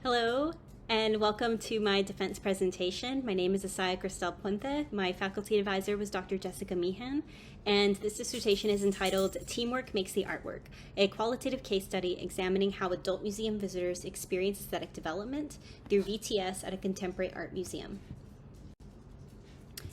Hello, and welcome to my defense presentation. My name is Asaiah Puente. My faculty advisor was Dr. Jessica Meehan, and this dissertation is entitled Teamwork Makes the Artwork, a qualitative case study examining how adult museum visitors experience aesthetic development through VTS at a contemporary art museum.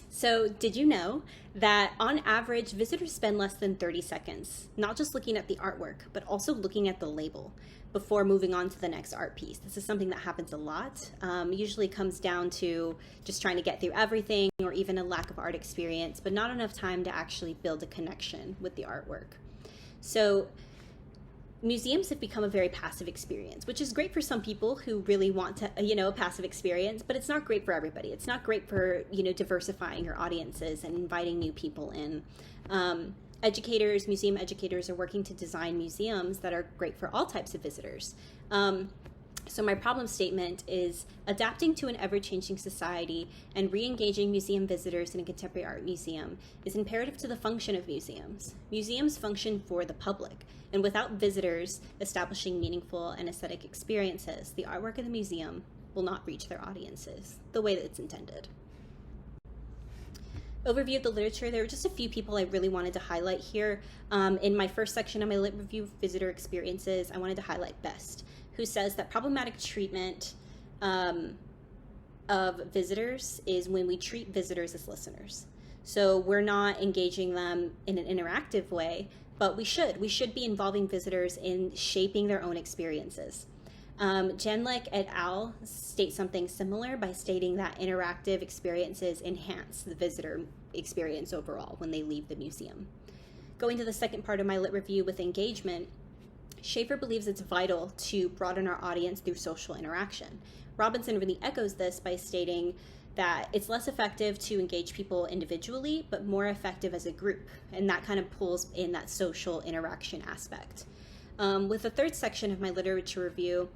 So did you know that on average, visitors spend less than 30 seconds, not just looking at the artwork, but also looking at the label before moving on to the next art piece? This is something that happens a lot. Usually comes down to just trying to get through everything or even a lack of art experience, but not enough time to actually build a connection with the artwork. So museums have become a very passive experience, which is great for some people who really want to, a passive experience, but it's not great for everybody. It's not great for, diversifying your audiences and inviting new people in. Museum educators are working to design museums that are great for all types of visitors. So my problem statement is adapting to an ever-changing society and re-engaging museum visitors in a contemporary art museum is imperative to the function of museums. Museums function for the public, and without visitors establishing meaningful and aesthetic experiences, the artwork of the museum will not reach their audiences the way that it's intended. Overview of the literature. There were just a few people I really wanted to highlight here. In my first section of my lit review visitor experiences, I wanted to highlight Best, who says that problematic treatment of visitors is when we treat visitors as listeners. So we're not engaging them in an interactive way, but we should. We should be involving visitors in shaping their own experiences. Jenlick et al. State something similar by stating that interactive experiences enhance the visitor experience overall when they leave the museum. Going to the second part of my lit review with engagement, Schaefer believes it's vital to broaden our audience through social interaction. Robinson really echoes this by stating that it's less effective to engage people individually, but more effective as a group, and that kind of pulls in that social interaction aspect. With the third section of my literature review,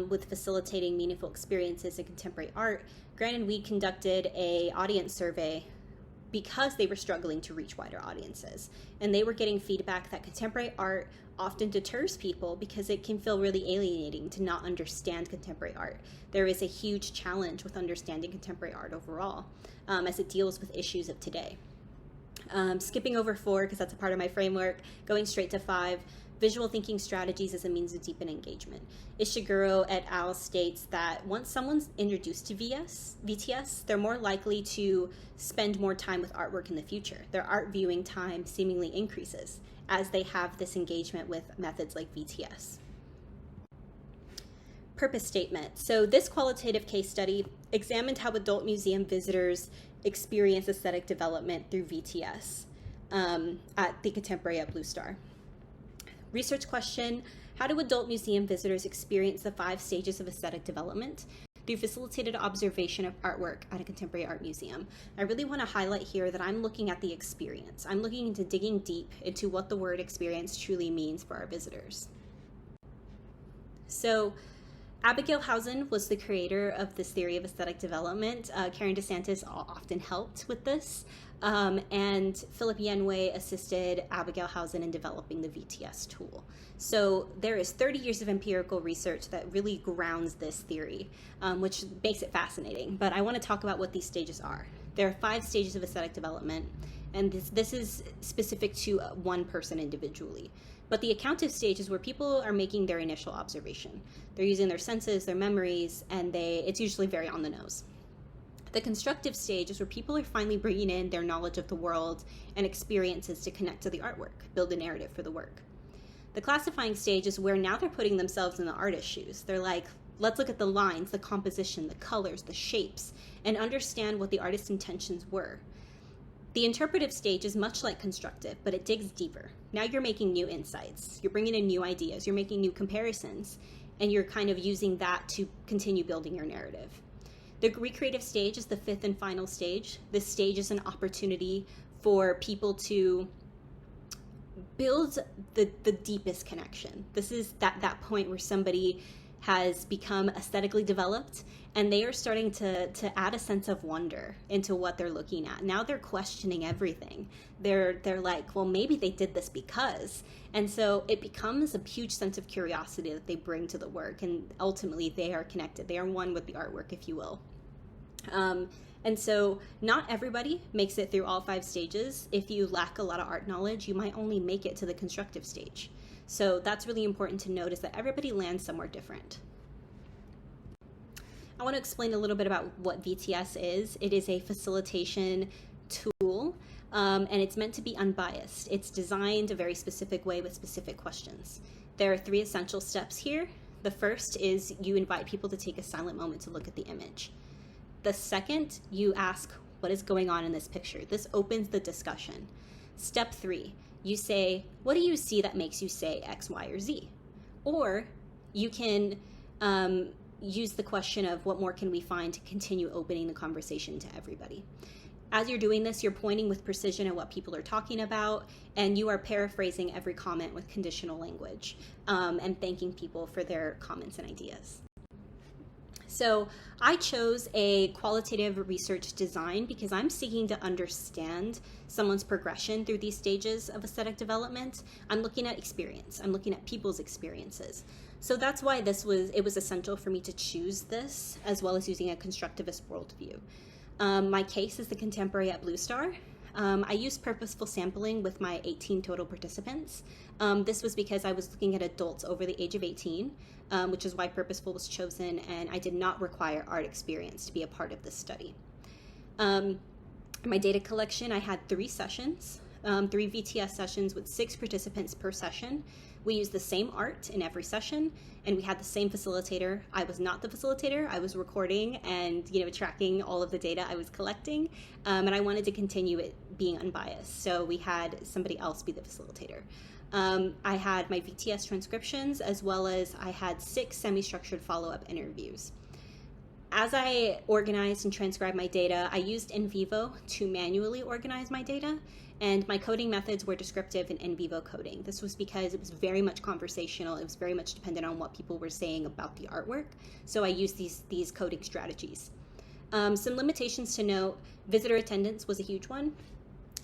with facilitating meaningful experiences in contemporary art, Grant and Weed conducted an audience survey because they were struggling to reach wider audiences. And they were getting feedback that contemporary art often deters people because it can feel really alienating to not understand contemporary art. There is a huge challenge with understanding contemporary art overall, as it deals with issues of today. Skipping over 4, because that's a part of my framework, going straight to 5, visual thinking strategies as a means to deepen engagement. Ishiguro et al. States that once someone's introduced to VTS, they're more likely to spend more time with artwork in the future. Their art viewing time seemingly increases as they have this engagement with methods like VTS. Purpose statement. So this qualitative case study examined how adult museum visitors experience aesthetic development through VTS at the Contemporary at Blue Star. Research question: how do adult museum visitors experience the 5 stages of aesthetic development through facilitated observation of artwork at a contemporary art museum? I really want to highlight here that I'm looking at the experience. I'm looking into digging deep into what the word experience truly means for our visitors. So Abigail Housen was the creator of this theory of aesthetic development. Karen DeSantis often helped with this. And Philip Yenway assisted Abigail Housen in developing the VTS tool. So there is 30 years of empirical research that really grounds this theory, which makes it fascinating. But I want to talk about what these stages are. There are 5 stages of aesthetic development, and this is specific to one person individually. But the accountive stage is where people are making their initial observation. They're using their senses, their memories, and it's usually very on the nose. The constructive stage is where people are finally bringing in their knowledge of the world and experiences to connect to the artwork, build a narrative for the work. The classifying stage is where now they're putting themselves in the artist's shoes. They're like, let's look at the lines, the composition, the colors, the shapes, and understand what the artist's intentions were. The interpretive stage is much like constructive, but it digs deeper. Now you're making new insights. You're bringing in new ideas. You're making new comparisons, and you're kind of using that to continue building your narrative. The recreative stage is the 5th and final stage. This stage is an opportunity for people to build the deepest connection. This is that point where somebody has become aesthetically developed, and they are starting to add a sense of wonder into what they're looking at. Now they're questioning everything. They're like, well, maybe they did this because. And so it becomes a huge sense of curiosity that they bring to the work, and ultimately they are connected. They are one with the artwork, if you will. And so not everybody makes it through all 5 stages. If you lack a lot of art knowledge, you might only make it to the constructive stage. So that's really important to note, is that everybody lands somewhere different. I want to explain a little bit about what VTS is. It is a facilitation tool, and it's meant to be unbiased. It's designed a very specific way with specific questions. There are 3 essential steps here. The first is you invite people to take a silent moment to look at the image. The second, you ask, what is going on in this picture? This opens the discussion. Step 3, you say, what do you see that makes you say X, Y, or Z? Or you can use the question of what more can we find to continue opening the conversation to everybody. As you're doing this, you're pointing with precision at what people are talking about, and you are paraphrasing every comment with conditional language, and thanking people for their comments and ideas. So I chose a qualitative research design because I'm seeking to understand someone's progression through these stages of aesthetic development. I'm looking at experience. I'm looking at people's experiences. So that's why it was essential for me to choose this, as well as using a constructivist worldview. My case is the contemporary at Blue Star. I used purposeful sampling with my 18 total participants. This was because I was looking at adults over the age of 18, which is why purposeful was chosen, and I did not require art experience to be a part of this study. My data collection, I had 3 sessions, 3 VTS sessions with 6 participants per session. We used the same art in every session, and we had the same facilitator. I was not the facilitator. I was recording and tracking all of the data I was collecting, and I wanted to continue it being unbiased. So we had somebody else be the facilitator. I had my VTS transcriptions, as well as I had 6 semi-structured follow-up interviews. As I organized and transcribed my data, I used in vivo to manually organize my data, and my coding methods were descriptive and in vivo coding. This was because it was very much conversational. It was very much dependent on what people were saying about the artwork. So I used these coding strategies. Some limitations to note: visitor attendance was a huge one.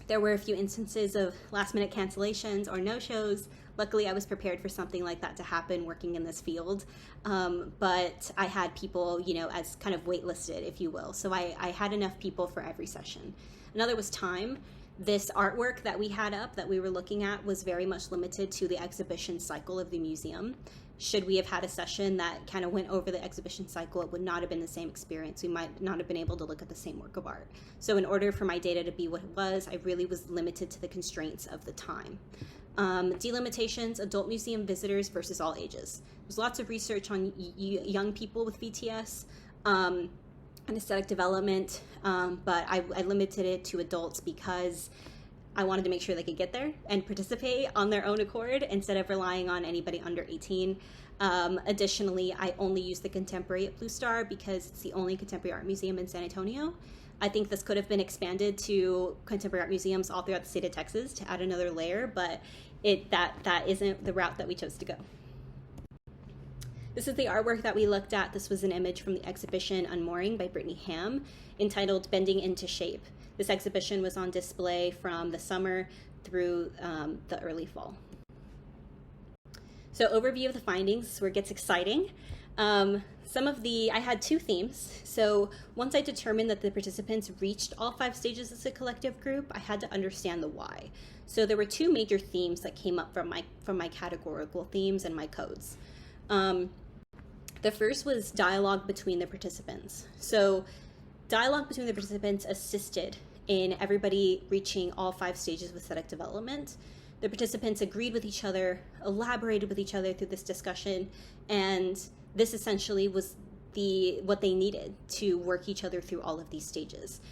There were a few instances of last-minute cancellations or no-shows. Luckily, I was prepared for something like that to happen working in this field, but I had people, as kind of waitlisted, if you will. So I had enough people for every session. Another was time. This artwork that we had up that we were looking at was very much limited to the exhibition cycle of the museum. Should we have had a session that kind of went over the exhibition cycle, it would not have been the same experience. We might not have been able to look at the same work of art. So in order for my data to be what it was, I really was limited to the constraints of the time. Delimitations: adult museum visitors versus all ages. There's lots of research on young people with VTS and aesthetic development, but I limited it to adults because I wanted to make sure they could get there and participate on their own accord instead of relying on anybody under 18. Additionally, I only used the contemporary at Blue Star because it's the only contemporary art museum in San Antonio. I think this could have been expanded to contemporary art museums all throughout the state of Texas to add another layer, but that isn't the route that we chose to go. This is the artwork that we looked at. This was an image from the exhibition Unmooring by Brittany Ham, entitled Bending into Shape. This exhibition was on display from the summer through the early fall. So overview of the findings, this is where it gets exciting. I had 2 themes. So once I determined that the participants reached all 5 stages as a collective group, I had to understand the why. So there were 2 major themes that came up from my categorical themes and my codes. The first was dialogue between the participants. So dialogue between the participants assisted in everybody reaching all 5 stages of aesthetic development. The participants agreed with each other, elaborated with each other through this discussion, and this essentially was what they needed to work each other through all of these stages.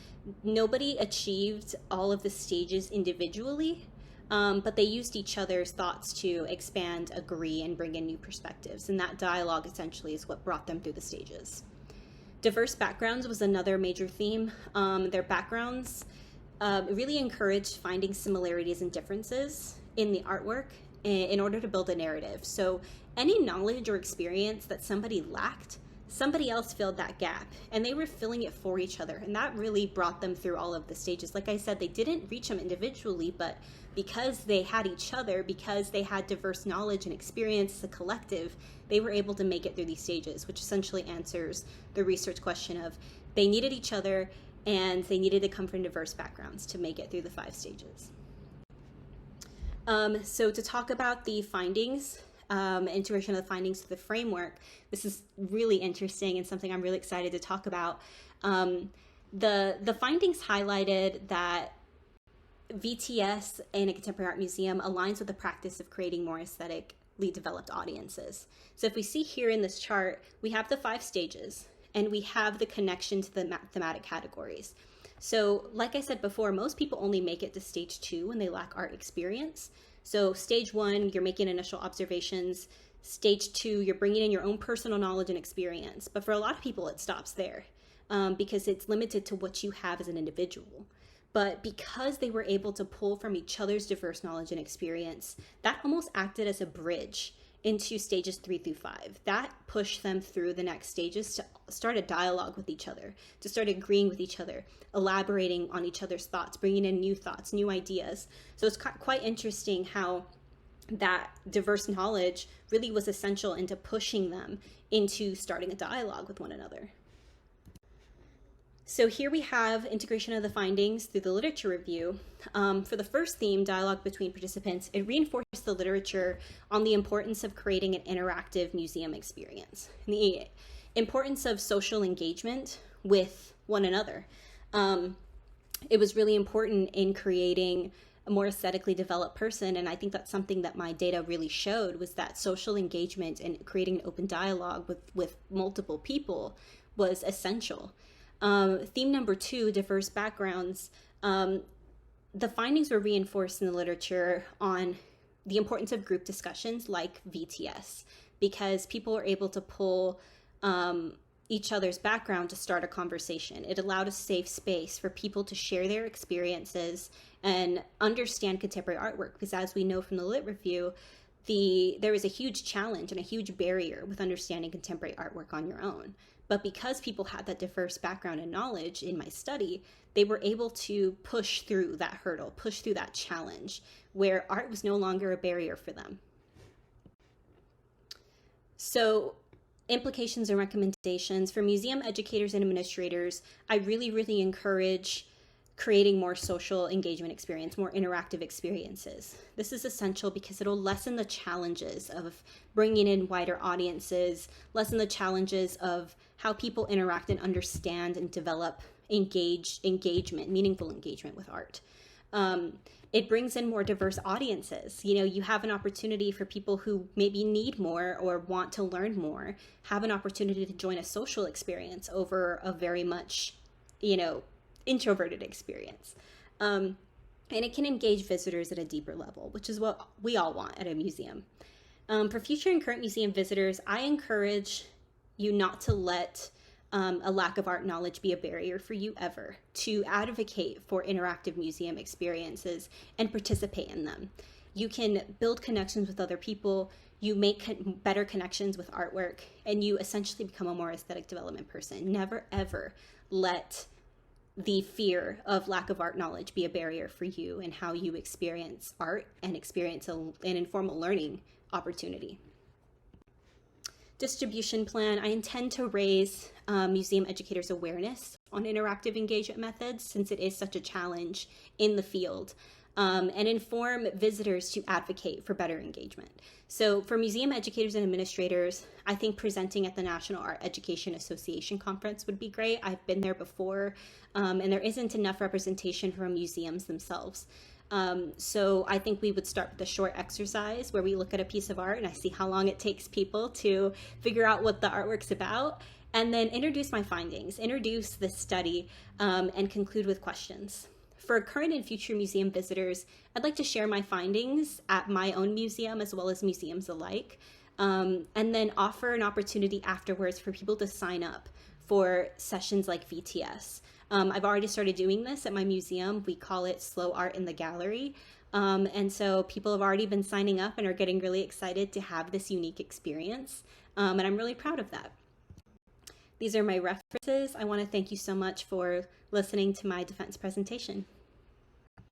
Nobody achieved all of the stages individually, but they used each other's thoughts to expand, agree, and bring in new perspectives, and that dialogue essentially is what brought them through the stages. Diverse backgrounds was another major theme. Their backgrounds really encouraged finding similarities and differences in the artwork in order to build a narrative. So any knowledge or experience that somebody lacked, somebody else filled that gap, and they were filling it for each other. And that really brought them through all of the stages. Like I said, they didn't reach them individually, but because they had each other, because they had diverse knowledge and experience as a collective, they were able to make it through these stages, which essentially answers the research question of they needed each other and they needed to come from diverse backgrounds to make it through the 5 stages. So to talk about the findings, integration of the findings to the framework, this is really interesting and something I'm really excited to talk about. The findings highlighted that VTS in a contemporary art museum aligns with the practice of creating more aesthetically developed audiences. So if we see here in this chart, we have the 5 stages and we have the connection to the thematic categories. So like I said before, most people only make it to stage 2 when they lack art experience. So stage 1, you're making initial observations. Stage 2, you're bringing in your own personal knowledge and experience. But for a lot of people, it stops there because it's limited to what you have as an individual. But because they were able to pull from each other's diverse knowledge and experience, that almost acted as a bridge into stages 3 through 5. That pushed them through the next stages to start a dialogue with each other, to start agreeing with each other, elaborating on each other's thoughts, bringing in new thoughts, new ideas. So it's quite interesting how that diverse knowledge really was essential into pushing them into starting a dialogue with one another. So here we have integration of the findings through the literature review. For the first theme, dialogue between participants, it reinforced the literature on the importance of creating an interactive museum experience, and the importance of social engagement with one another. It was really important in creating a more aesthetically developed person, and I think that's something that my data really showed, was that social engagement and creating an open dialogue with multiple people was essential. Theme number 2, diverse backgrounds. The findings were reinforced in the literature on the importance of group discussions like VTS, because people were able to pull each other's background to start a conversation. It allowed a safe space for people to share their experiences and understand contemporary artwork, because as we know from the lit review, there is a huge challenge and a huge barrier with understanding contemporary artwork on your own. But because people had that diverse background and knowledge in my study, they were able to push through that hurdle, push through that challenge, where art was no longer a barrier for them. So implications and recommendations for museum educators and administrators, I really encourage creating more social engagement experience, more interactive experiences. This is essential because it'll lessen the challenges of bringing in wider audiences, lessen the challenges of how people interact and understand and develop engagement, meaningful engagement with art. It brings in more diverse audiences. You know, you have an opportunity for people who maybe need more or want to learn more, have an opportunity to join a social experience over a very much, introverted experience. And it can engage visitors at a deeper level, which is what we all want at a museum. For future and current museum visitors, I encourage you not to let a lack of art knowledge be a barrier for you ever, to advocate for interactive museum experiences and participate in them. You can build connections with other people, you make better connections with artwork, and you essentially become a more aesthetic development person. Never ever let the fear of lack of art knowledge be a barrier for you and how you experience art and experience an informal learning opportunity. Distribution plan, I intend to raise museum educators' awareness on interactive engagement methods, since it is such a challenge in the field, and inform visitors to advocate for better engagement. So for museum educators and administrators, I think presenting at the National Art Education Association Conference would be great. I've been there before, and there isn't enough representation from museums themselves. So I think we would start with a short exercise where we look at a piece of art and I see how long it takes people to figure out what the artwork's about, and then introduce my findings, introduce the study, and conclude with questions. For current and future museum visitors, I'd like to share my findings at my own museum as well as museums alike, and then offer an opportunity afterwards for people to sign up for sessions like VTS. I've already started doing this at my museum. We call it Slow Art in the Gallery, And so people have already been signing up and are getting really excited to have this unique experience. And I'm really proud of that. These are my references. I want to thank you so much for listening to my defense presentation.